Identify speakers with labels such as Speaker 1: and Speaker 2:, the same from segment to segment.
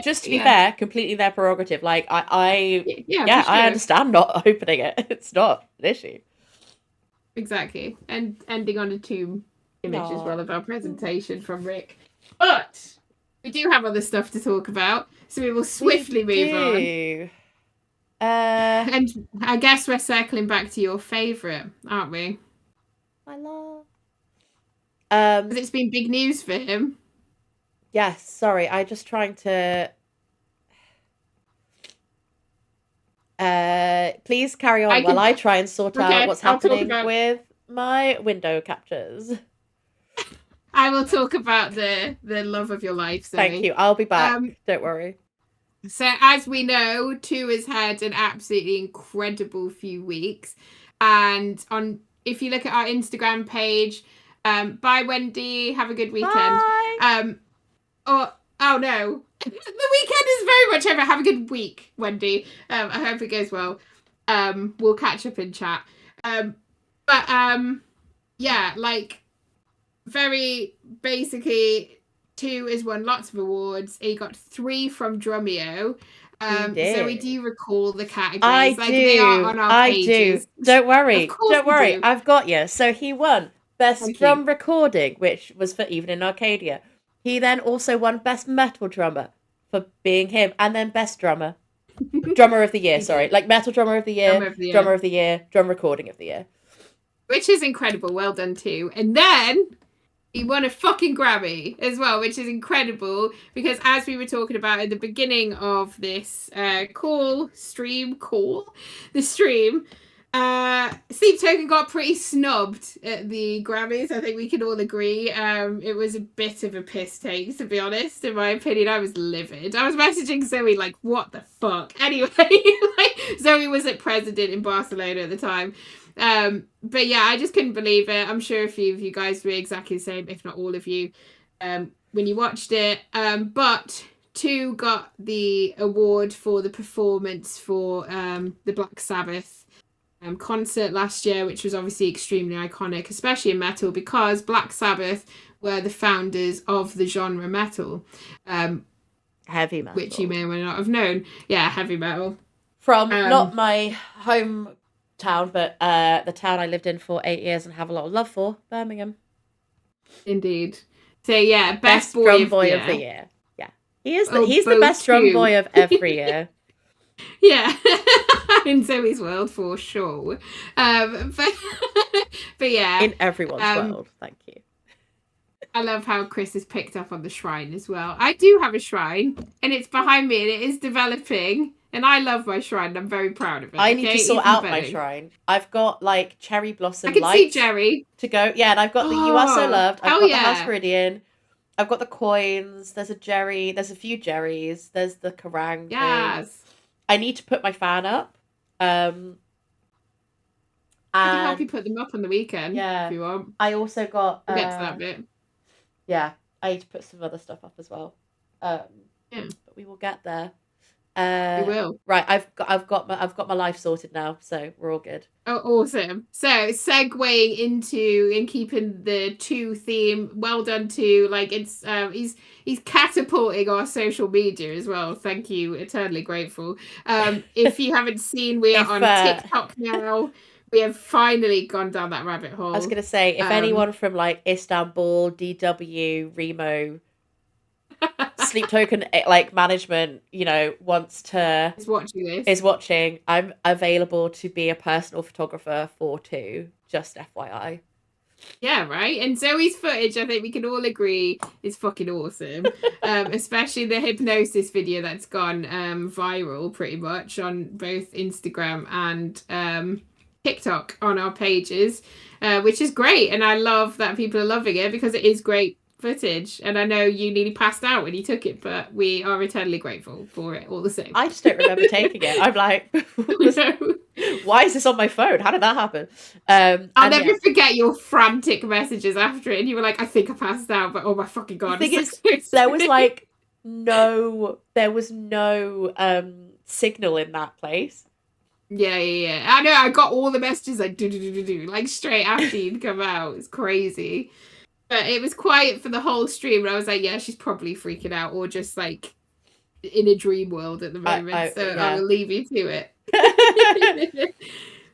Speaker 1: Just to be
Speaker 2: Yeah.
Speaker 1: fair, completely their prerogative. Like
Speaker 2: Yeah, for
Speaker 1: yeah, I
Speaker 2: sure.
Speaker 1: understand not opening it. It's not an issue.
Speaker 2: Exactly. And ending on a tomb image as well
Speaker 1: No.
Speaker 2: of our presentation from Rick. But we do have other stuff to talk about, so we will
Speaker 1: We
Speaker 2: swiftly move on.
Speaker 1: do. Uh,
Speaker 2: And I guess we're circling back to your favourite, aren't we?
Speaker 1: my love.
Speaker 2: Because
Speaker 1: Um,
Speaker 2: it's been big news for him.
Speaker 1: yes, sorry, I just trying to please carry on
Speaker 2: I
Speaker 1: while
Speaker 2: can.
Speaker 1: I try and sort out
Speaker 2: Okay,
Speaker 1: what's
Speaker 2: I'll talk
Speaker 1: happening
Speaker 2: about.
Speaker 1: with my window captures.
Speaker 2: I will talk about the love of your life,
Speaker 1: Thank
Speaker 2: Zoe.
Speaker 1: you. I'll be
Speaker 2: Um,
Speaker 1: back. Don't worry.
Speaker 2: so as we know, two has had an absolutely incredible few weeks, and on if you look at our Instagram page, bye Wendy, have a good weekend.
Speaker 1: Bye.
Speaker 2: Oh, oh no, the weekend is very much over. Have a good week, Wendy. I hope it goes well. We'll catch up in chat. Um, but yeah, like very basically, two has won lots of awards. He got three from Drumeo.
Speaker 1: He
Speaker 2: Zoe, do
Speaker 1: did.
Speaker 2: you recall the
Speaker 1: I
Speaker 2: categories? Like they are
Speaker 1: do.
Speaker 2: on our
Speaker 1: I do.
Speaker 2: pages.
Speaker 1: Don't
Speaker 2: Of
Speaker 1: worry.
Speaker 2: course
Speaker 1: Don't
Speaker 2: you
Speaker 1: worry.
Speaker 2: do.
Speaker 1: I've got you. So he won Best
Speaker 2: Thank you.
Speaker 1: Drum Recording, which was for Even in Arcadia. He then also won Best Metal Drummer for being him, and then Best Drummer. Drummer of the Year,
Speaker 2: He
Speaker 1: sorry.
Speaker 2: did.
Speaker 1: Like Metal Drummer of the Year,
Speaker 2: Drummer of the
Speaker 1: Drummer
Speaker 2: year,
Speaker 1: of the Year, Drum Recording of the Year.
Speaker 2: which is incredible. Well done too. And then he won a fucking Grammy as well, which is incredible because as we were talking about at the beginning of this the stream, Sleep Token got pretty snubbed at the Grammys. I think we can all agree. It was a bit of a piss take, to be honest. In my opinion, I was livid. I was messaging Zoe like, "What the fuck?" Anyway, like Zoe was at President in Barcelona at the time. But yeah, I just couldn't believe it. I'm sure a few of you guys were exactly the same, if not all of you, when you watched it. But two got the award for the performance for the Black Sabbath concert last year, which was obviously extremely iconic, especially in metal, because Black Sabbath were the founders of the genre metal, um,
Speaker 1: Heavy
Speaker 2: which you
Speaker 1: metal.
Speaker 2: may or may not have known. Yeah, heavy metal.
Speaker 1: From not
Speaker 2: Um,
Speaker 1: my hometown, but the town I lived in for 8 years and have a lot of love for, Birmingham.
Speaker 2: Indeed. So yeah, best
Speaker 1: Best
Speaker 2: boy
Speaker 1: drum
Speaker 2: of the
Speaker 1: boy of the
Speaker 2: year.
Speaker 1: year. Yeah. He's the
Speaker 2: Bo
Speaker 1: best drum
Speaker 2: two.
Speaker 1: boy of every year.
Speaker 2: Yeah. In Zoe's world for sure. But but yeah.
Speaker 1: In everyone's
Speaker 2: Um
Speaker 1: world. Thank you.
Speaker 2: I love how Chris has picked up on the shrine as well. I do have a shrine and it's behind me and it is developing. And I love my shrine and I'm very proud of it.
Speaker 1: I need to
Speaker 2: Okay,
Speaker 1: sort
Speaker 2: even
Speaker 1: out my
Speaker 2: better.
Speaker 1: shrine. I've got like cherry
Speaker 2: I
Speaker 1: blossom
Speaker 2: can see
Speaker 1: lights
Speaker 2: Jerry.
Speaker 1: to go. Yeah, and I've got the You Are So
Speaker 2: Oh,
Speaker 1: Loved. I've
Speaker 2: hell
Speaker 1: got the House
Speaker 2: yeah.
Speaker 1: Viridian. I've got the coins. There's a Jerry. There's a few Jerrys. There's the Kerrang thing.
Speaker 2: Yes.
Speaker 1: I need to put my fan up.
Speaker 2: I can help you
Speaker 1: And
Speaker 2: put them up on the weekend if
Speaker 1: yeah,
Speaker 2: you want.
Speaker 1: I also got
Speaker 2: We'll get to that bit.
Speaker 1: yeah, I need to put some other stuff up as well. Um,
Speaker 2: Yeah,
Speaker 1: but we will get there.
Speaker 2: we will.
Speaker 1: Right, I've got my life sorted now, so we're all good.
Speaker 2: Oh, awesome. So, segueing into and keeping the two theme, well done to like it's he's catapulting our social media as well. Thank you, eternally grateful. If you haven't seen, we are
Speaker 1: If
Speaker 2: on TikTok now. We have finally gone down that rabbit
Speaker 1: I was
Speaker 2: hole.
Speaker 1: gonna say, if
Speaker 2: Um
Speaker 1: anyone from like Istanbul, DW, Remo, Sleep Token like management, wants to
Speaker 2: is watching this.
Speaker 1: is watching, I'm available to be a personal photographer for two. Just FYI.
Speaker 2: Yeah, right. And Zoe's footage, I think we can all agree, is fucking awesome. Especially the hypnosis video that's gone viral pretty much on both Instagram and TikTok on our pages, which is great. And I love that people are loving it because it is great footage. And I know you nearly passed out when you took it, but we are eternally grateful for it all the same.
Speaker 1: I just don't remember taking it. I'm like, why is this on my phone? How did that happen?
Speaker 2: I'll
Speaker 1: And
Speaker 2: never
Speaker 1: yeah,
Speaker 2: forget your frantic messages after it. And you were like, I think I passed out, but oh my fucking
Speaker 1: the
Speaker 2: God, I'm
Speaker 1: thing
Speaker 2: so
Speaker 1: is, there was
Speaker 2: sorry.
Speaker 1: like there was no signal in that place.
Speaker 2: Yeah, yeah, yeah. I know. I got all the messages like do do do do do like straight after you'd come out. It's crazy, but it was quiet for the whole stream. And I was like, yeah, she's probably freaking out or just like in a dream world at the moment, I will leave you to it.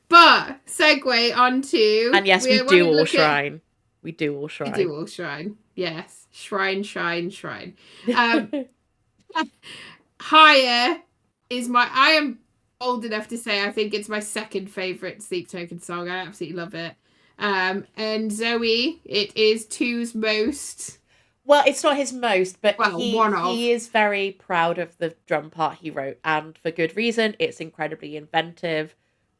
Speaker 2: But segue onto,
Speaker 1: and yes, we do all shrine. We do all shrine.
Speaker 2: We do all shrine. Yes, shrine. Higher is I am old enough to say I think it's my second favorite Sleep Token song. I absolutely love it. And Zoe, it is 2's most.
Speaker 1: Well, it's not his most, but he is very proud of the drum part he wrote, and for good reason. It's incredibly inventive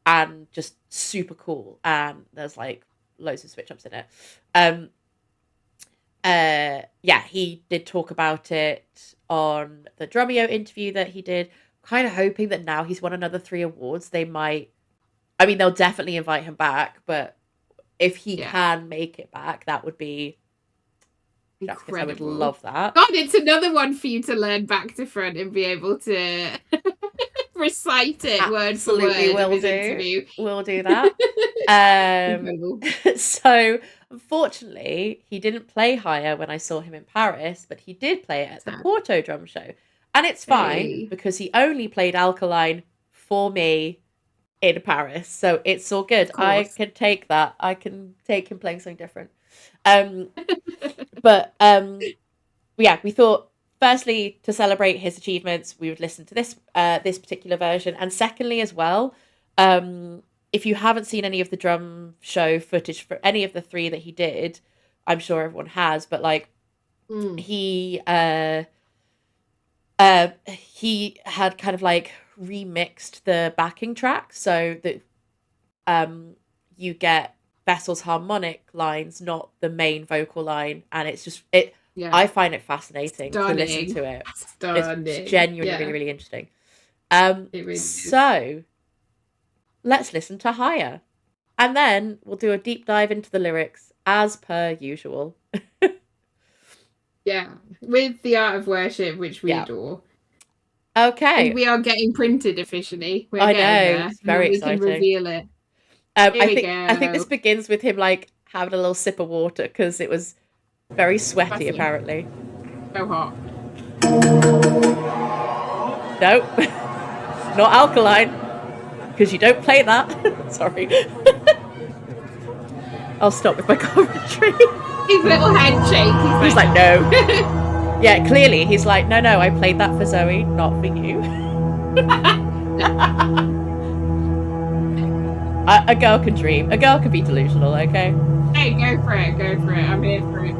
Speaker 1: and just super cool, and there's like loads of switch ups in it. He did talk about it on the Drumeo interview that he did, kind of hoping that now he's won another 3 awards, they'll definitely invite him back, but if he can make it back, that would be incredible. I would love that.
Speaker 2: God, it's another one for you to learn back to front and be able to recite it word for word.
Speaker 1: We'll do that. So unfortunately, he didn't play Higher when I saw him in Paris, but he did play it at the Porto Drum Show. And it's fine because he only played Alkaline for me in Paris. So it's all good. I can take that. I can take him playing something different. We thought, firstly, to celebrate his achievements, we would listen to this particular version. And secondly, as well, if you haven't seen any of the drum show footage for any of the 3 that he did, I'm sure everyone has, but he had kind of like remixed the backing track so that you get Vessel's harmonic lines, not the main vocal line, and it's just I find it fascinating to listen to it. It's genuinely really, really interesting. So let's listen to Higher, and then we'll do a deep dive into the lyrics as per usual.
Speaker 2: With the Art of Worship, which we adore.
Speaker 1: Okay.
Speaker 2: And we are getting printed officially.
Speaker 1: I know. It's very exciting.
Speaker 2: We can reveal it.
Speaker 1: I think this begins with him like having a little sip of water because it was very sweaty apparently.
Speaker 2: So hot.
Speaker 1: Nope. Not Alkaline. Because you don't play that. Sorry. I'll stop with my commentary.
Speaker 2: His little handshake.
Speaker 1: He's like, no. Yeah, clearly he's like, no, I played that for Zoe, not for you. A girl can dream. A girl can be delusional, okay?
Speaker 2: Hey, go for it. I'm here for it.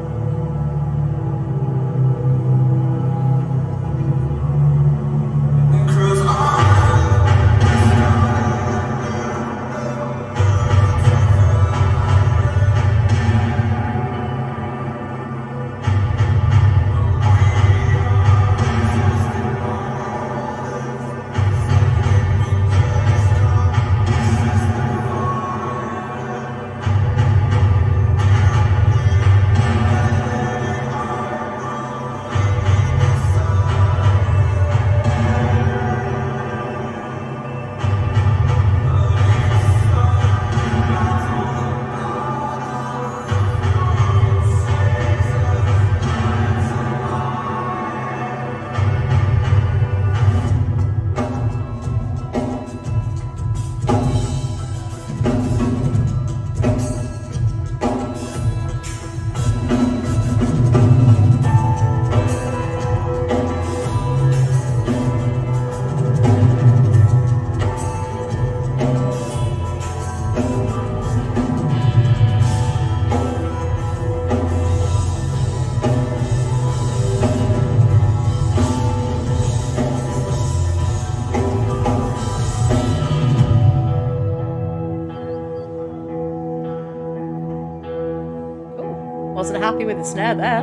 Speaker 1: Wasn't happy with the snare there.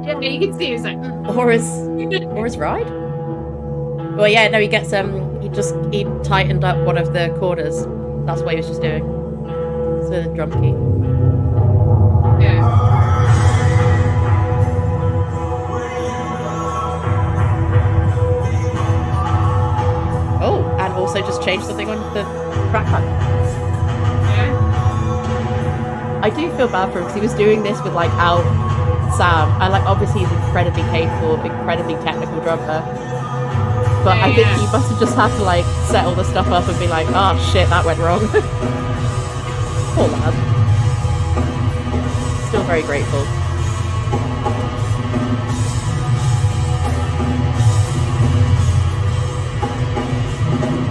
Speaker 2: Yeah, you can see he was like,
Speaker 1: or his ride. Well, yeah, no, he gets he tightened up one of the quarters. That's what he was just doing. So the drum key.
Speaker 2: Yeah.
Speaker 1: Oh, and also just changed something on the track pad. I do feel bad for him because he was doing this with like out Sam, and like obviously he's incredibly capable, incredibly technical drummer. But
Speaker 2: Yeah,
Speaker 1: I think he
Speaker 2: yeah.
Speaker 1: must have just had to like set all the stuff up and be like, oh shit, that went wrong. Poor lad. Still very grateful.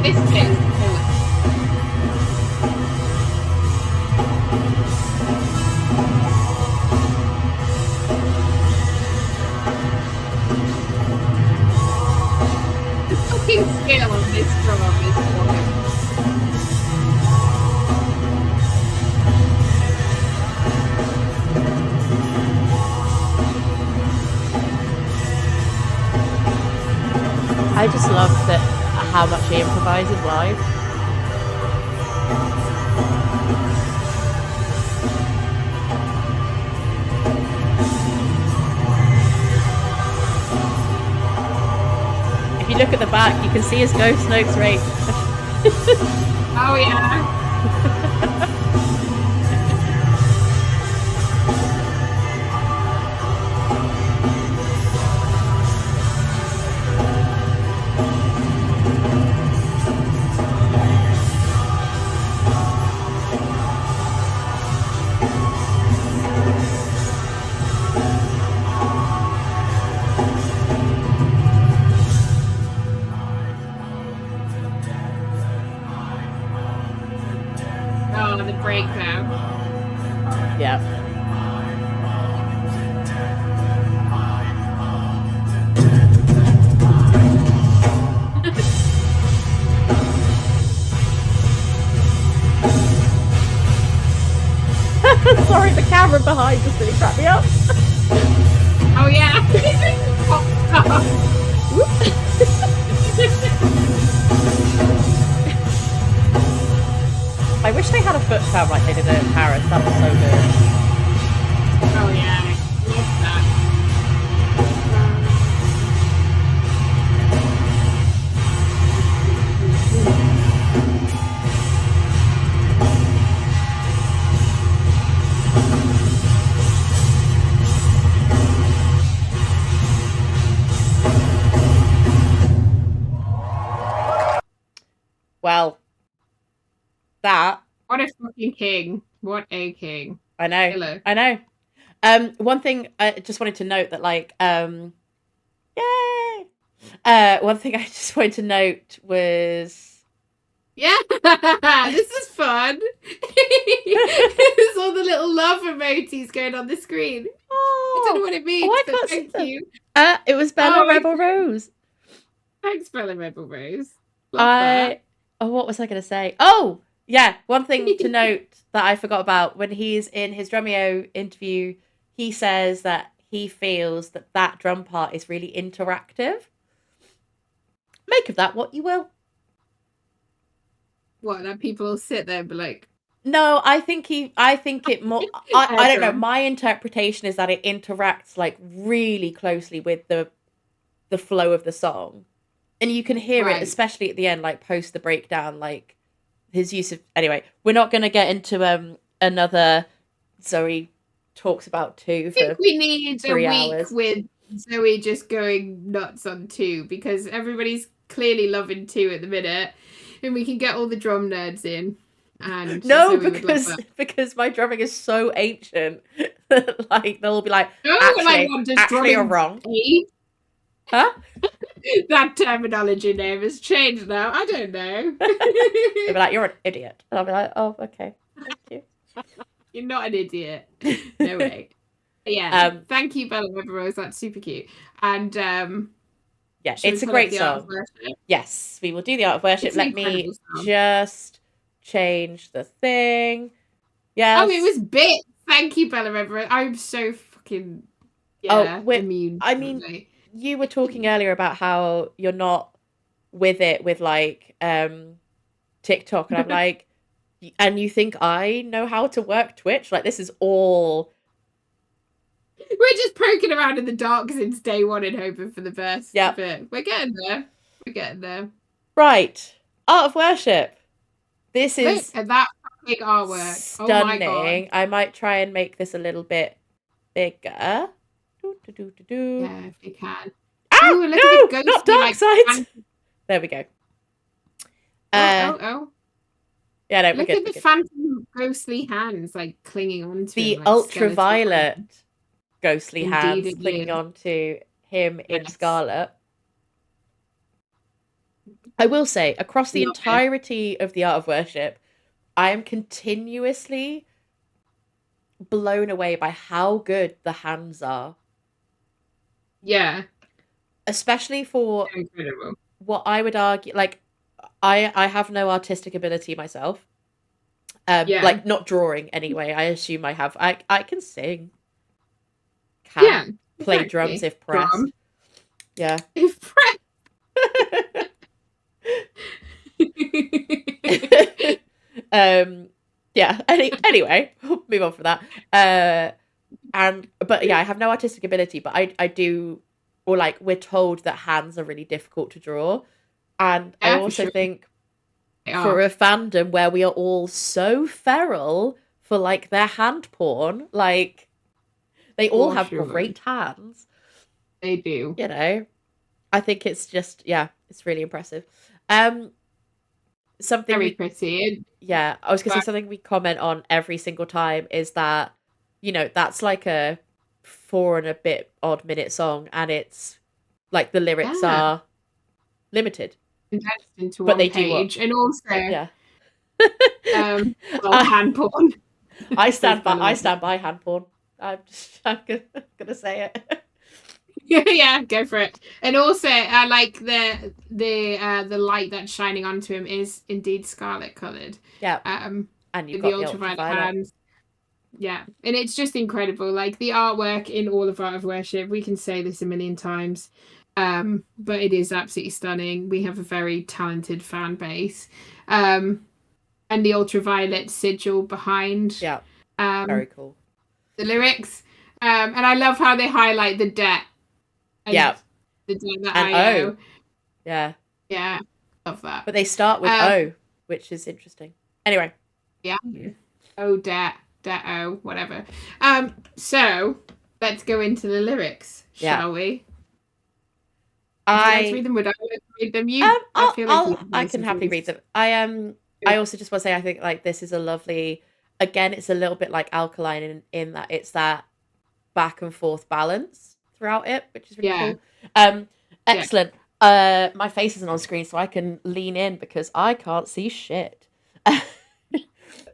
Speaker 2: This bit is killer. The fucking skill on this drum is wild.
Speaker 1: I just love that how much he improvises live. If you look at the back, you can see his ghost notes, Rach.
Speaker 2: Oh yeah. Oh, the breakdown.
Speaker 1: Yeah. Sorry, the camera behind just really cracked me up.
Speaker 2: Oh yeah.
Speaker 1: I wish they had a foot cam like they did in Paris. That was so good.
Speaker 2: Oh yeah. Love that.
Speaker 1: Well, that
Speaker 2: What a fucking king. What a king.
Speaker 1: I know.
Speaker 2: Hello.
Speaker 1: I know. One thing I just wanted to note that like yay. One thing I just wanted to note was
Speaker 2: Yeah, this is fun. There's all the little love emojis going on the screen. I don't know what it means,
Speaker 1: I
Speaker 2: but
Speaker 1: can't see
Speaker 2: thank
Speaker 1: them.
Speaker 2: you.
Speaker 1: It was Bella
Speaker 2: Oh,
Speaker 1: Rebel Rose.
Speaker 2: Thanks, Bella Rebel Rose. Love that.
Speaker 1: Oh, what was I going to say? Oh, yeah. One thing to note that I forgot about when he's in his Drumeo interview, he says that he feels that that drum part is really interactive. Make of that what you will.
Speaker 2: What, that people will sit there and be like,
Speaker 1: No, I think it more. I don't know.
Speaker 2: drum.
Speaker 1: My interpretation is that it interacts like really closely with the flow of the song, and you can hear it,
Speaker 2: Right.
Speaker 1: especially at the end, like post the breakdown, like his use of. Anyway, we're not going to get into another. Zoe talks about two
Speaker 2: I think
Speaker 1: for
Speaker 2: we need a
Speaker 1: 3
Speaker 2: week
Speaker 1: hours.
Speaker 2: with Zoe just going nuts on 2 because everybody's clearly loving 2 at the minute, and we can get all the drum nerds in. And
Speaker 1: No,
Speaker 2: Zoe would love that.
Speaker 1: because my drumming is so ancient. Like they'll be like,
Speaker 2: Oh, like
Speaker 1: actually,
Speaker 2: what does
Speaker 1: actually, you're
Speaker 2: drumming
Speaker 1: wrong.
Speaker 2: mean?
Speaker 1: Huh?
Speaker 2: That terminology name has changed now. I don't know.
Speaker 1: They'll be like, you're an idiot. And I'll be like, oh, okay. Thank you.
Speaker 2: You're not an idiot. No way. Yeah. Thank you, Bella Rebel Rose. That's super cute. And
Speaker 1: yeah,
Speaker 2: should
Speaker 1: it's
Speaker 2: we
Speaker 1: a
Speaker 2: put up
Speaker 1: great
Speaker 2: the Art of
Speaker 1: song.
Speaker 2: Worship?
Speaker 1: Yes, we will do the Art of Worship.
Speaker 2: It's an
Speaker 1: Let me
Speaker 2: incredible song.
Speaker 1: just change the thing. Yes.
Speaker 2: Oh, it was bit. Thank you, Bella Rebel Rose. I'm so fucking immune.
Speaker 1: I mean, you were talking earlier about how you're not with it with like TikTok, and I'm like, and you think I know how to work Twitch? Like this is all.
Speaker 2: We're just poking around in the dark since day one and hoping for the best.
Speaker 1: Yeah,
Speaker 2: but we're getting there. We're getting there.
Speaker 1: Right, Art of Worship. This is
Speaker 2: Look at that fucking artwork.
Speaker 1: stunning.
Speaker 2: Oh my god!
Speaker 1: I might try and make this a little bit bigger.
Speaker 2: Yeah, if you can.
Speaker 1: Oh,
Speaker 2: Ooh, look at the
Speaker 1: no, not
Speaker 2: ghostly,
Speaker 1: dark
Speaker 2: like,
Speaker 1: sides. There we go.
Speaker 2: oh.
Speaker 1: Yeah, no, we're
Speaker 2: Look
Speaker 1: good.
Speaker 2: at
Speaker 1: We're
Speaker 2: the
Speaker 1: good.
Speaker 2: phantom ghostly hands, like, clinging onto him
Speaker 1: The
Speaker 2: like skeletal
Speaker 1: ultraviolet
Speaker 2: hands.
Speaker 1: ghostly
Speaker 2: Indeed
Speaker 1: hands
Speaker 2: it
Speaker 1: clinging
Speaker 2: is.
Speaker 1: onto him in
Speaker 2: Yes.
Speaker 1: Scarlet. I will say, across the
Speaker 2: Love it.
Speaker 1: entirety of the Art of Worship, I am continuously blown away by how good the hands are.
Speaker 2: Yeah.
Speaker 1: Especially for
Speaker 2: They're incredible.
Speaker 1: what I would argue, like, I have no artistic ability myself.
Speaker 2: Yeah.
Speaker 1: Like, not drawing anyway. I assume I can sing,
Speaker 2: Yeah,
Speaker 1: can play drums
Speaker 2: exactly.
Speaker 1: if
Speaker 2: Drum.
Speaker 1: pressed. Yeah.
Speaker 2: If pressed.
Speaker 1: Yeah. Anyway, move on from that. But yeah, I have no artistic ability, but I do, or like we're told that hands are really difficult to draw, and I
Speaker 2: Yeah, for
Speaker 1: also
Speaker 2: sure.
Speaker 1: think
Speaker 2: They
Speaker 1: for
Speaker 2: are.
Speaker 1: a fandom where we are all so feral for like their hand porn, like they all
Speaker 2: For
Speaker 1: have
Speaker 2: sure.
Speaker 1: great hands,
Speaker 2: They do.
Speaker 1: you know. I think it's just yeah, it's really impressive. Um, something
Speaker 2: Very
Speaker 1: we
Speaker 2: pretty.
Speaker 1: Yeah, I was gonna say
Speaker 2: But
Speaker 1: something we comment on every single time is that, that's like a 4 and a bit odd minute song, and it's like the lyrics
Speaker 2: yeah,
Speaker 1: are limited,
Speaker 2: condensed into
Speaker 1: but
Speaker 2: one
Speaker 1: they do what?
Speaker 2: page. And also,
Speaker 1: Yeah.
Speaker 2: well,
Speaker 1: I,
Speaker 2: hand porn.
Speaker 1: I
Speaker 2: Says
Speaker 1: stand by
Speaker 2: Bella
Speaker 1: I
Speaker 2: Whitney.
Speaker 1: stand by hand porn. I'm gonna say it.
Speaker 2: Yeah, go for it. And also, like the light that's shining onto him is indeed scarlet colored.
Speaker 1: Yeah,
Speaker 2: Um,
Speaker 1: and you've
Speaker 2: with the
Speaker 1: got the
Speaker 2: ultraviolet
Speaker 1: ultraviolet.
Speaker 2: hands. Yeah, and it's just incredible. Like the artwork in all of Art of Worship, we can say this a million times, but it is absolutely stunning. We have a very talented fan base, and the ultraviolet sigil behind
Speaker 1: Yeah,
Speaker 2: um,
Speaker 1: very cool.
Speaker 2: the lyrics, and I love how they highlight the debt and
Speaker 1: Yeah,
Speaker 2: the debt that
Speaker 1: and
Speaker 2: I
Speaker 1: O.
Speaker 2: owe.
Speaker 1: Yeah,
Speaker 2: Yeah, love that.
Speaker 1: but they start with
Speaker 2: Um,
Speaker 1: O, which is interesting. Anyway,
Speaker 2: yeah, oh debt, oh whatever. So let's go into the lyrics,
Speaker 1: yeah,
Speaker 2: shall we? Would you like to
Speaker 1: I
Speaker 2: read them? Would I like to read them? I feel like you have
Speaker 1: I
Speaker 2: nice
Speaker 1: can
Speaker 2: and
Speaker 1: happily read
Speaker 2: voice.
Speaker 1: them. I also just want to say I think like this is a lovely, again, it's a little bit like Alkaline in that it's that back and forth balance throughout it, which is really
Speaker 2: Yeah,
Speaker 1: cool.
Speaker 2: yeah.
Speaker 1: Excellent. My face isn't on screen, so I can lean in because I can't see shit.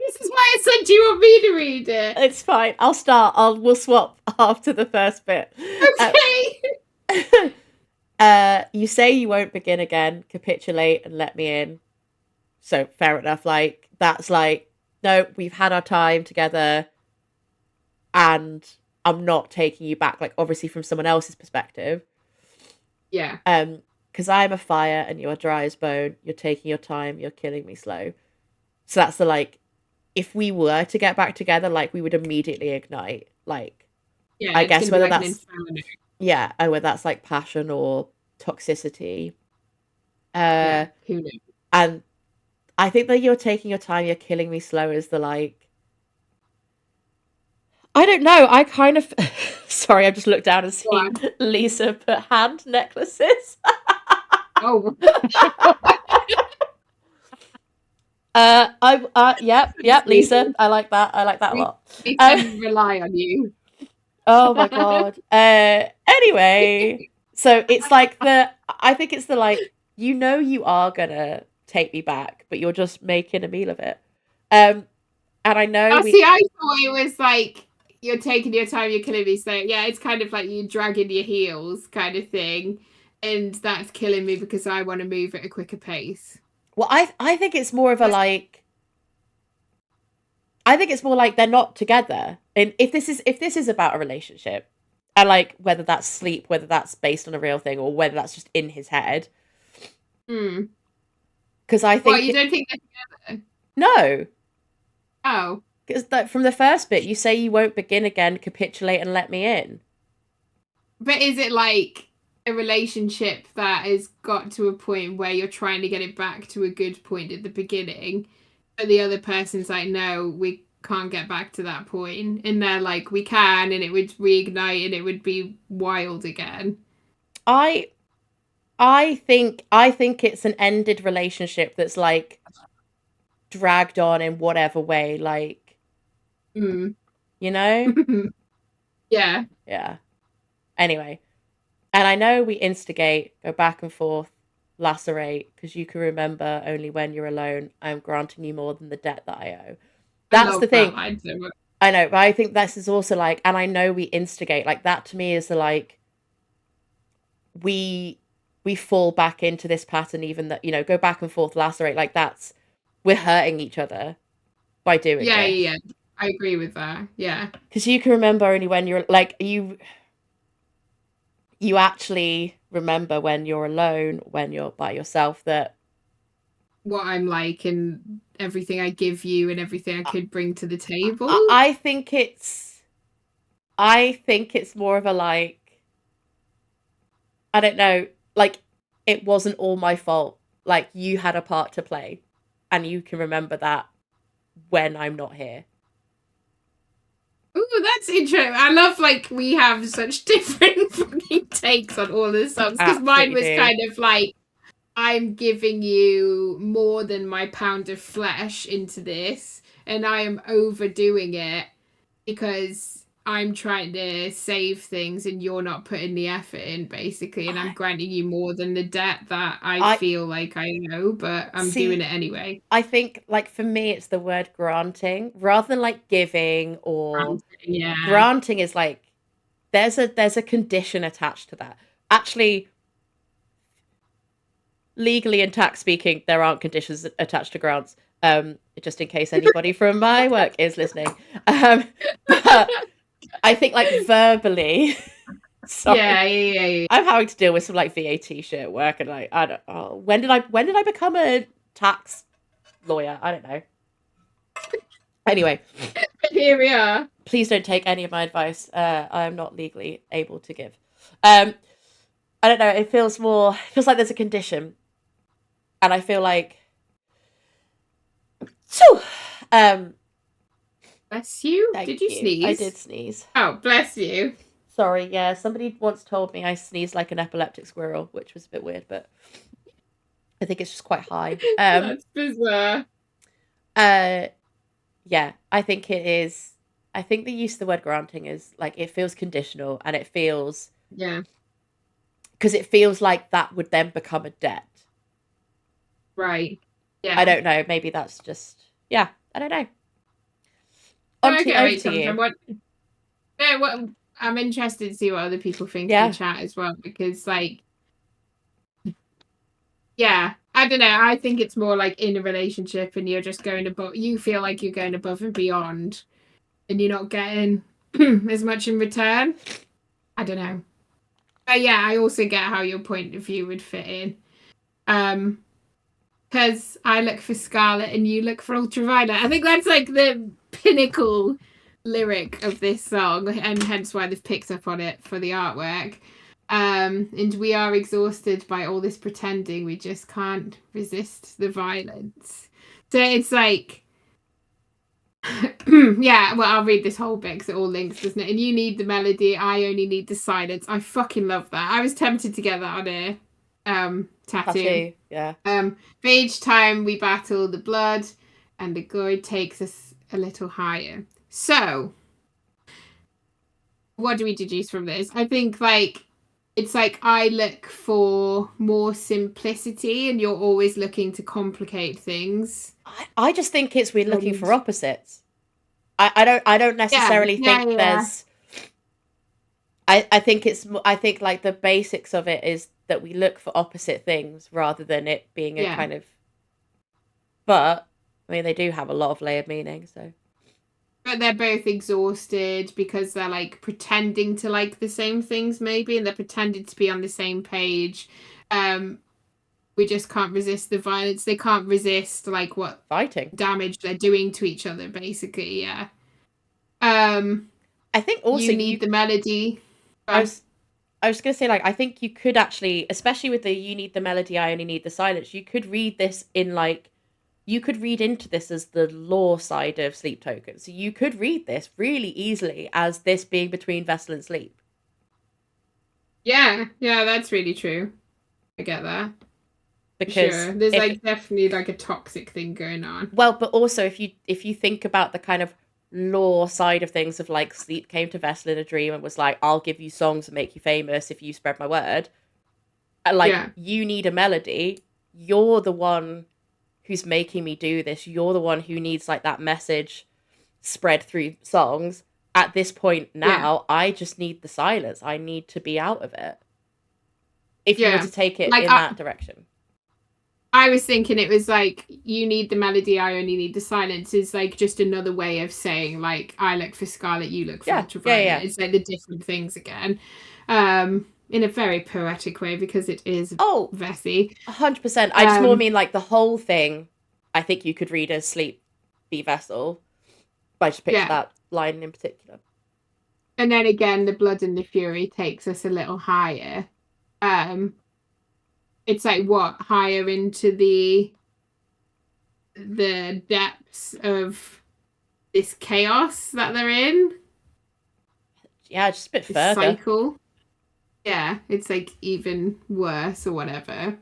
Speaker 2: This is why I said, do you want me to read it?
Speaker 1: It's fine. I'll start. We'll swap after the first bit.
Speaker 2: Okay.
Speaker 1: You say you won't begin again. Capitulate and let me in. So fair enough. Like that's like no, we've had our time together, and I'm not taking you back. Like obviously from someone else's perspective.
Speaker 2: Yeah.
Speaker 1: Because I'm a fire and you're dry as bone. You're taking your time. You're killing me slow. So that's the like. If we were to get back together, like we would immediately ignite. Like
Speaker 2: Yeah,
Speaker 1: I
Speaker 2: it's
Speaker 1: guess
Speaker 2: gonna be
Speaker 1: whether
Speaker 2: like an
Speaker 1: that's
Speaker 2: inferno.
Speaker 1: yeah, and whether that's like passion or toxicity.
Speaker 2: Yeah,
Speaker 1: Uh,
Speaker 2: who knows?
Speaker 1: and I think that you're taking your time, you're killing me slow is the like. I don't know. I kind of. Sorry, I've just looked down and seen
Speaker 2: What?
Speaker 1: Lisa put hand necklaces.
Speaker 2: Oh.
Speaker 1: Yep, Lisa. I like that. I like that a
Speaker 2: we,
Speaker 1: lot.
Speaker 2: we can rely on you.
Speaker 1: Oh my god. Anyway, so it's like I think it's the like you are gonna take me back, but you're just making a meal of it. And I know
Speaker 2: Oh,
Speaker 1: we
Speaker 2: see, I thought it was like you're taking your time, you're killing me. So yeah, it's kind of like you dragging your heels kind of thing. And that's killing me because I want to move at a quicker pace.
Speaker 1: well, I think it's more of a like I think it's more like they're not together. And if this is about a relationship, and like whether that's sleep, whether that's based on a real thing, or whether that's just in his head,
Speaker 2: Hmm.
Speaker 1: because I
Speaker 2: Well,
Speaker 1: think
Speaker 2: you don't think they're together?
Speaker 1: no,
Speaker 2: Oh.
Speaker 1: because from the first bit you say you won't begin again, capitulate and let me in.
Speaker 2: But is it like a relationship that has got to a point where you're trying to get it back to a good point at the beginning, but the other person's like, no, can't get back to that point, and they're like, we can, and it would reignite, and it would be wild again.
Speaker 1: I I think it's an ended relationship that's like dragged on in whatever way, like,
Speaker 2: Mm.
Speaker 1: you know?
Speaker 2: Yeah.
Speaker 1: Yeah. Anyway, and I know we instigate, go back and forth, lacerate, because you can remember only when you're alone. I'm granting you more than the debt that I owe.
Speaker 2: I
Speaker 1: That's the
Speaker 2: love that
Speaker 1: thing.
Speaker 2: line so much.
Speaker 1: I know, but I think this is also like, and I know we instigate, like that to me is the like we we fall back into this pattern, even that, go back and forth, lacerate, like that's we're hurting each other by doing
Speaker 2: Yeah,
Speaker 1: this.
Speaker 2: yeah, yeah. I agree with that. Yeah.
Speaker 1: Because you can remember only when you're like you actually remember when you're alone, when you're by yourself, that
Speaker 2: What I'm like and everything I give you and everything I
Speaker 1: I,
Speaker 2: could bring to the table.
Speaker 1: I think it's more of a like, I don't know, like it wasn't all my fault. Like you had a part to play and you can remember that when I'm not here.
Speaker 2: Ooh, that's interesting. I love like we have such different fucking takes on all the songs, because mine
Speaker 1: Absolutely
Speaker 2: was
Speaker 1: do.
Speaker 2: kind of like, I'm giving you more than my pound of flesh into this, and I am overdoing it because I'm trying to save things and you're not putting the effort in, basically, and I'm
Speaker 1: I,
Speaker 2: granting you more than the debt that I
Speaker 1: I
Speaker 2: feel like I owe, but I'm doing
Speaker 1: see.
Speaker 2: it anyway.
Speaker 1: I think like for me, it's the word granting rather than like giving, or
Speaker 2: Yeah.
Speaker 1: granting is like there's a condition attached to that. Actually, legally and tax speaking, there aren't conditions attached to grants. Just in case anybody from my work is listening. But I think like verbally,
Speaker 2: Yeah,
Speaker 1: sorry,
Speaker 2: yeah, yeah, yeah.
Speaker 1: I'm having to deal with some like VAT shit at work, and like I don't. Oh, when did I become a tax lawyer? I don't know. Anyway,
Speaker 2: Here we are.
Speaker 1: please don't take any of my advice. I am not legally able to give. Um, I don't know. It feels like there's a condition, and I feel like so. Um,
Speaker 2: Bless you.
Speaker 1: Thank
Speaker 2: Did you
Speaker 1: you. I did
Speaker 2: sneeze?
Speaker 1: sneeze.
Speaker 2: Oh, bless you.
Speaker 1: Sorry. Yeah, somebody once told me I sneezed like an epileptic squirrel, which was a bit weird, but I think it's just quite high.
Speaker 2: That's bizarre.
Speaker 1: Uh, yeah, I think it is. I think the use of the word granting is like it feels conditional, and it feels
Speaker 2: Yeah,
Speaker 1: because it feels like that would then become a debt.
Speaker 2: right.
Speaker 1: I
Speaker 2: Yeah.
Speaker 1: don't know. Maybe that's just, yeah. I don't know.
Speaker 2: No, I get where
Speaker 1: Over
Speaker 2: you're
Speaker 1: to
Speaker 2: coming
Speaker 1: you.
Speaker 2: from. What I'm interested to see what other people think in the
Speaker 1: Yeah.
Speaker 2: chat as well, because like, yeah, I don't know. I think it's more like in a relationship and you're just going above, you feel like you're going above and beyond and you're not getting as much in return. I don't know. But yeah, I also get how your point of view would fit in. Because I look for Scarlet and you look for Ultraviolet. I think that's like the pinnacle lyric of this song, and hence why they've picked up on it for the artwork. And we are exhausted by all this pretending, we just can't resist the violence. So it's like, yeah, well, I'll read this whole bit because it all links, doesn't it? And you need the melody, I only need the silence. I fucking love that. I was tempted to get that on a tattoo.
Speaker 1: Tattoo. Yeah.
Speaker 2: For each time we battle the blood and the good takes us a little higher. So, what do we deduce from this? I think like it's like I look for more simplicity and you're always looking to complicate things.
Speaker 1: I just think it's we're looking
Speaker 2: And
Speaker 1: for opposites. I don't
Speaker 2: yeah,
Speaker 1: necessarily
Speaker 2: yeah,
Speaker 1: think
Speaker 2: yeah.
Speaker 1: there's I think like the basics of it is that we look for opposite things rather than it being a
Speaker 2: Yeah.
Speaker 1: kind of, but I mean they do have a lot of layered meaning, so
Speaker 2: But they're both exhausted because they're like pretending to like the same things maybe, and they're pretending to be on the same page. Um we just can't resist the violence. They can't resist like what
Speaker 1: fighting.
Speaker 2: damage they're doing to each other, basically. Yeah. Um,
Speaker 1: I think also
Speaker 2: you need the melody.
Speaker 1: I was I was gonna say like I think you could actually, especially with the you need the melody, I only need the silence, you could read this in like you could read into this as the lore side of Sleep Token. So you could read this really easily as this being between Vessel and Sleep.
Speaker 2: Yeah, that's really true. I get that.
Speaker 1: Because
Speaker 2: sure. There's like definitely like a toxic thing going on.
Speaker 1: Well, but also if you think about the kind of lore side of things of like Sleep came to Vessel in a dream and was like, I'll give you songs and make you famous if you spread my word. Like, you need a melody. You're the one who's making me do this. You're the one who needs like that message spread through songs. At this point now, I just need the silence. I need to be out of it. If you were to take it like, in that direction.
Speaker 2: I was thinking it was like, you need the melody, I only need the silence is like just another way of saying like, I look for Scarlet, you look for Ultraviolet. Yeah. It's like the different things again. In a very poetic way because it is Vessi.
Speaker 1: 100%. I just more mean like the whole thing, I think you could read as Sleep be Vessel. I just picked that line in particular.
Speaker 2: And then again, the Blood and the Fury takes us a little higher. It's like what? Higher into the depths of this chaos that they're in.
Speaker 1: Yeah, just a bit further.
Speaker 2: Cycle. Yeah, it's like even worse or whatever.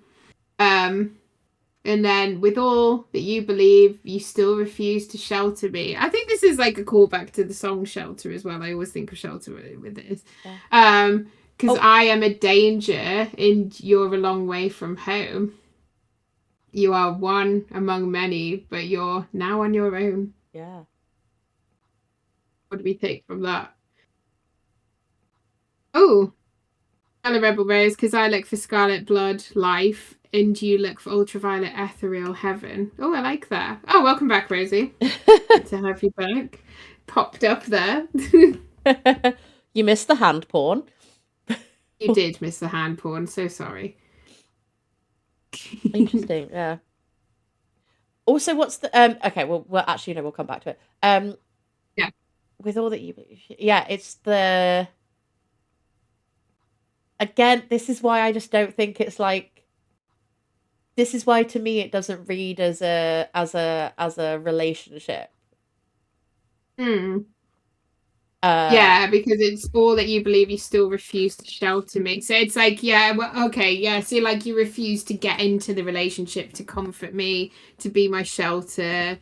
Speaker 2: And then with all that you believe, you still refuse to shelter me. I think this is like a callback to the song Shelter as well. I always think of Shelter with this. Because I am a danger and you're a long way from home. You are one among many, but you're now on your own.
Speaker 1: Yeah.
Speaker 2: What do we take from that? Oh, Hello Rebel Rose, because I look for Scarlet Blood, life, and you look for Ultraviolet Ethereal Heaven. Oh, I like that. Oh, welcome back, Rosie. Good to have you back. Popped up there.
Speaker 1: You missed the hand porn.
Speaker 2: You did miss the hand porn. So sorry.
Speaker 1: Interesting. Yeah. Also, what's the okay? Well, actually, no. We'll come back to it.
Speaker 2: Yeah.
Speaker 1: With all that you, yeah, it's the. Again, this is why I just don't think it's like. This is why, to me, it doesn't read as a relationship.
Speaker 2: Yeah, because it's all that you believe, you still refuse to shelter me. So it's like, yeah, well, okay, yeah. So like you refuse to get into the relationship to comfort me, to be my shelter,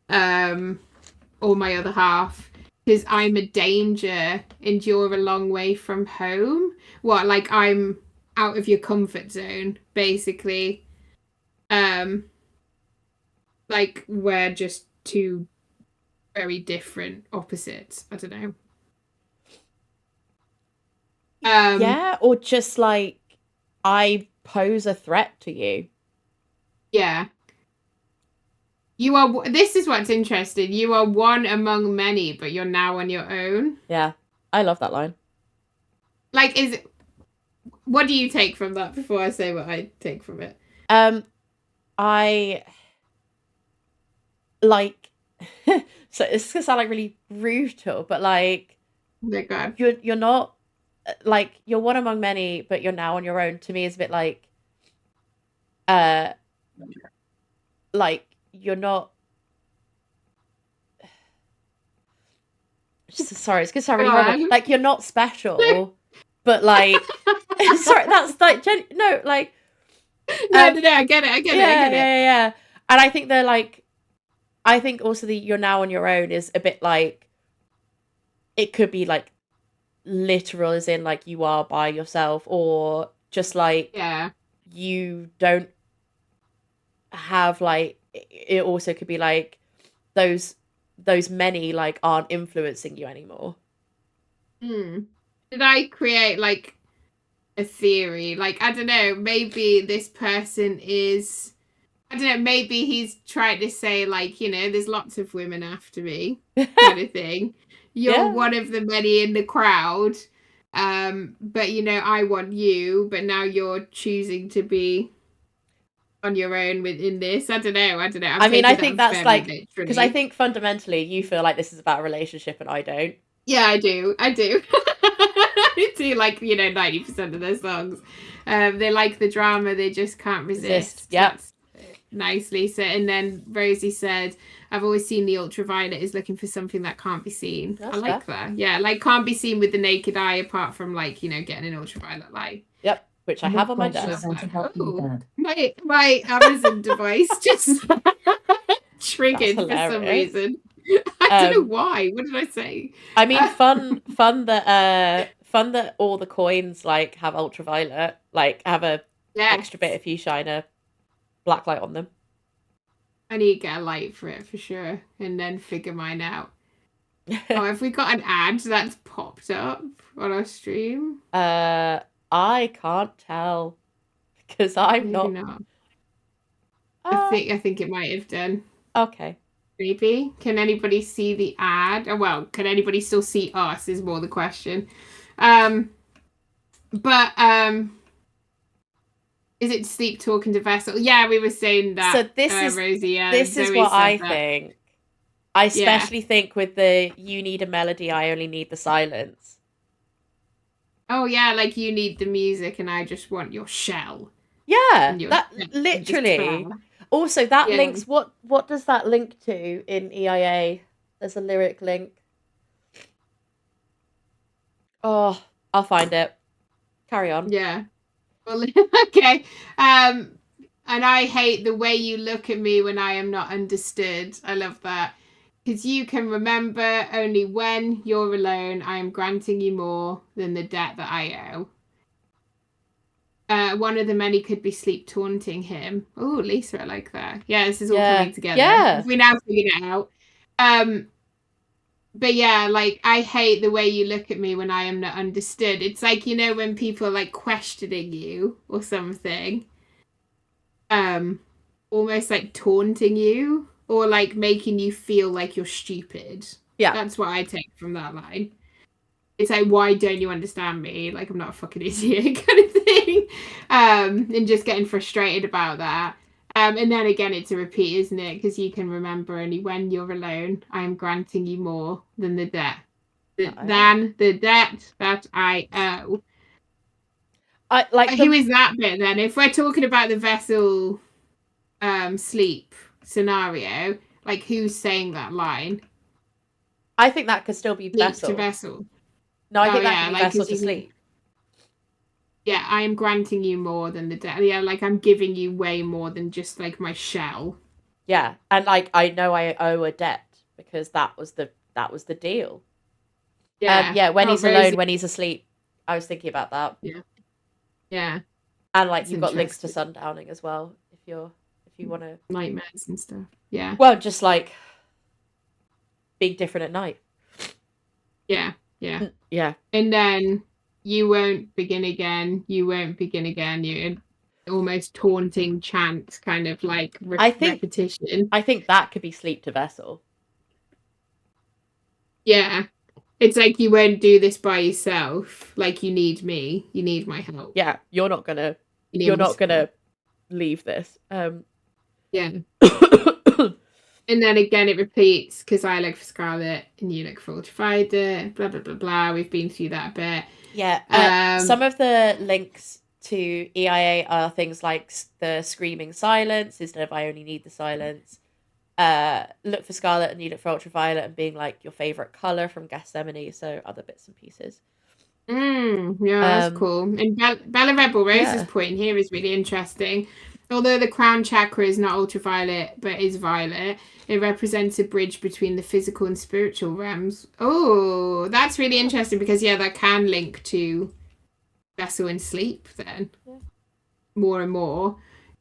Speaker 2: or my other half, because I'm a danger and you're a long way from home. What, like I'm out of your comfort zone, basically. Like we're just two very different opposites. I don't know.
Speaker 1: Yeah, or just like I pose a threat to you.
Speaker 2: Yeah. You are. This is what's interesting. You are one among many, but you're now on your own.
Speaker 1: Yeah, I love that line.
Speaker 2: Like, what do you take from that before I say what I take from it?
Speaker 1: I like. So it's gonna sound like really brutal, but like,
Speaker 2: oh my God,
Speaker 1: you're not. Like, you're one among many, but you're now on your own. To me, is a bit like, like you're not. Sorry, it's gonna sound really horrible. Like you're not special, but like, sorry, that's like no, like.
Speaker 2: No, I get it.
Speaker 1: Yeah. And I think they're like, I think also the you're now on your own is a bit like. It could be like. Literal as in like you are by yourself, or just like you don't have like it also could be like those many like aren't influencing you anymore.
Speaker 2: Did I create like a theory? Like, I don't know, maybe this person is, I don't know, maybe he's trying to say like, you know, there's lots of women after me kind of thing. You're one of the many in the crowd, but you know, I want you, but now you're choosing to be on your own within this. I don't know. I mean,
Speaker 1: I think that's like, because I think fundamentally you feel like this is about a relationship and I don't.
Speaker 2: Yeah, I do. I do like, you know, 90% of their songs. They like the drama, they just can't resist.
Speaker 1: Yep.
Speaker 2: Nice, Lisa. And then Rosie said, I've always seen the ultraviolet is looking for something that can't be seen. I
Speaker 1: That's
Speaker 2: like
Speaker 1: fair.
Speaker 2: that. Yeah, like can't be seen with the naked eye apart from like, getting an ultraviolet light.
Speaker 1: Yep, which I
Speaker 3: I'm
Speaker 1: have
Speaker 3: not
Speaker 1: on my
Speaker 3: quite sure
Speaker 1: desk.
Speaker 3: how to help you with
Speaker 2: Oh,
Speaker 3: that.
Speaker 2: my Amazon device just
Speaker 1: That's
Speaker 2: triggered for some
Speaker 1: hilarious.
Speaker 2: reason. I don't know why. What did I say?
Speaker 1: I mean, fun that all the coins like have ultraviolet, like have a
Speaker 2: Yes.
Speaker 1: extra bit if you shine a black light on them.
Speaker 2: I need to get a light for it for sure, and then figure mine out. Oh, have we got an ad that's popped up on our stream?
Speaker 1: I can't tell because I'm
Speaker 2: Maybe
Speaker 1: not.
Speaker 2: not.
Speaker 1: Uh,
Speaker 2: I think it might have done.
Speaker 1: okay.
Speaker 2: Maybe. Can anybody see the ad? Oh, well, can anybody still see us is more the question. But is it sleep talking to Vessel? Yeah, we were saying that.
Speaker 1: So this is
Speaker 2: Rosie. Yeah,
Speaker 1: this is
Speaker 2: Zoe
Speaker 1: what
Speaker 2: said
Speaker 1: I
Speaker 2: that.
Speaker 1: think. I especially think with the you need a melody, I only need the silence.
Speaker 2: Oh yeah, like you need the music and I just want your shell.
Speaker 1: Yeah,
Speaker 2: And your
Speaker 1: that
Speaker 2: just
Speaker 1: literally.
Speaker 2: fair.
Speaker 1: Also, that
Speaker 2: Yeah.
Speaker 1: links. What does that link to in EIA? There's a lyric link. Oh, I'll find it. Carry on.
Speaker 2: Yeah. Well, okay. And I hate the way you look at me when I am not understood. I love that. Because you can remember only when you're alone, I am granting you more than the debt that I owe. One of the many could be sleep taunting him. Oh, Lisa, I like that. Yeah, this is all coming together.
Speaker 1: Yeah.
Speaker 2: We now figured it out. But yeah, like I hate the way you look at me when I am not understood. It's like, when people are like questioning you or something, almost like taunting you or like making you feel like you're stupid.
Speaker 1: Yeah.
Speaker 2: That's what I take from that line. It's like, why don't you understand me? Like I'm not a fucking idiot kind of thing. And just getting frustrated about that. And then again, it's a repeat, isn't it? Because you can remember only when you're alone, I am granting you more than the debt. Than the debt that I owe.
Speaker 1: I like
Speaker 2: Who is that bit then? If we're talking about the vessel sleep scenario, like who's saying that line?
Speaker 1: I think that could still be Vessel.
Speaker 2: To Vessel.
Speaker 1: No, I think that could be Vessel to sleep.
Speaker 2: Yeah, I am granting you more than the debt. Yeah, like I'm giving you way more than just like my shell.
Speaker 1: Yeah, and like I know I owe a debt because that was the deal.
Speaker 2: Yeah.
Speaker 1: Yeah, when he's alone, when he's asleep. I was thinking about that.
Speaker 2: Yeah. Yeah.
Speaker 1: And like you've got links to sundowning as well if you want to
Speaker 2: nightmares and stuff. Yeah.
Speaker 1: Well, just like being different at night.
Speaker 2: Yeah. Yeah.
Speaker 1: Yeah.
Speaker 2: And then you won't begin again. You won't begin again. You almost taunting chant, kind of like repetition.
Speaker 1: I think that could be sleep to Vessel.
Speaker 2: Yeah. It's like you won't do this by yourself. Like you need me. You need my help.
Speaker 1: Yeah, you're not gonna leave this.
Speaker 2: Yeah. And then again it repeats because I look for Scarlet and you look for Ultraviolet, blah blah blah blah. We've been through that bit.
Speaker 1: Yeah. Some of the links to EIA are things like the screaming silence instead of I only need the silence. Look for Scarlet and you look for Ultraviolet and being like your favorite color from Gethsemane. So other bits and pieces.
Speaker 2: Yeah, that's cool. And Bella Rebel Rose's point here is really interesting. Although the crown chakra is not ultraviolet but is violet, it represents a bridge between the physical and spiritual realms. Oh, that's really interesting because that can link to Vessel and sleep then. Yeah. More and more.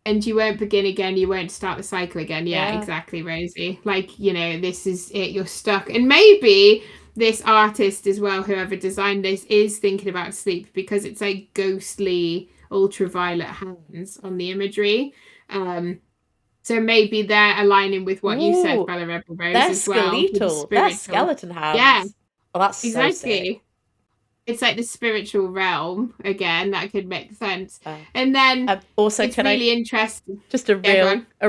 Speaker 2: And you won't begin again, you won't start the cycle again. Yeah, exactly, Rosie. Like, this is it, you're stuck. And maybe this artist as well, whoever designed this, is thinking about sleep because it's like ghostly ultraviolet hands on the imagery. So maybe they're aligning with what you said, Bella Rebel Rose, as well.
Speaker 1: Skeletal. They're skeleton hands.
Speaker 2: Yeah.
Speaker 1: Oh, that's
Speaker 2: exactly.
Speaker 1: So sick.
Speaker 2: It's like the spiritual realm again. That could make sense. And then
Speaker 1: also,
Speaker 2: it's really interesting.
Speaker 1: Just a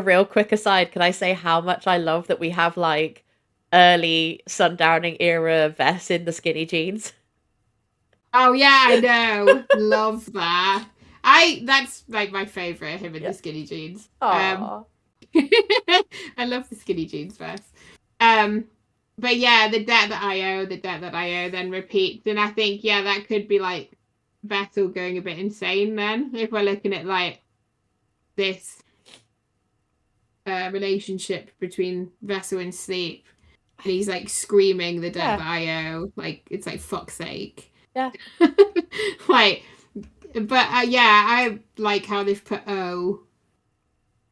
Speaker 1: real quick aside. Can I say how much I love that we have like early sundowning era Vess in the skinny jeans?
Speaker 2: Oh yeah, I know. Love that. That's like my favorite, him in the skinny jeans. I love the skinny jeans verse. But yeah, the debt that I owe then repeats. And I think, yeah, that could be like Vettel going a bit insane then, if we're looking at like this relationship between Vettel and Sleep. And he's like screaming the debt that I owe. Like, it's like, fuck's sake.
Speaker 1: Yeah.
Speaker 2: Like, but yeah, I like how they've put O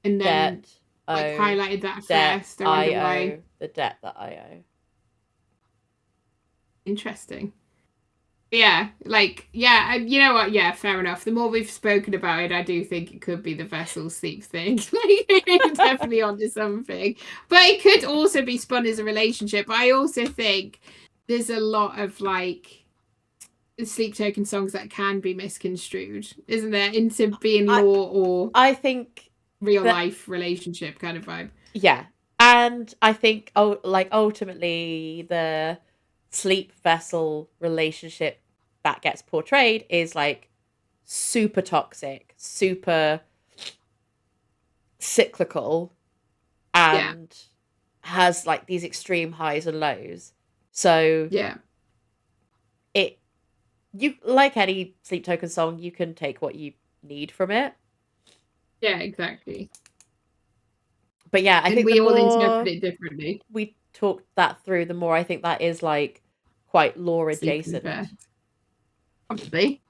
Speaker 2: and then like highlighted that first. I wonder why.
Speaker 1: The debt that I owe.
Speaker 2: Interesting. Yeah, like, yeah, you know what? Yeah, fair enough. The more we've spoken about it, I do think it could be the Vessel Sleep thing. Like, definitely onto something. But it could also be spun as a relationship. I also think there's a lot of like Sleep Token songs that can be misconstrued, isn't there? Into being lore or
Speaker 1: I think
Speaker 2: real life relationship kind of vibe.
Speaker 1: Yeah. And I think ultimately the Sleep Vessel relationship that gets portrayed is like super toxic, super cyclical, and has like these extreme highs and lows. So you like any Sleep Token song, you can take what you need from it.
Speaker 2: Yeah, exactly.
Speaker 1: But yeah, I think
Speaker 2: we all interpret it differently.
Speaker 1: We talked that through, the more I think that is like quite lore adjacent.
Speaker 2: Probably.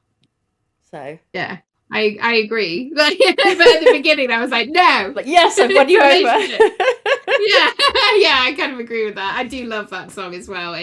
Speaker 1: So
Speaker 2: yeah, I agree. Like, but at the beginning, I was like, no.
Speaker 1: But yes, I've won you over.
Speaker 2: Yeah, yeah, I kind of agree with that. I do love that song as well. It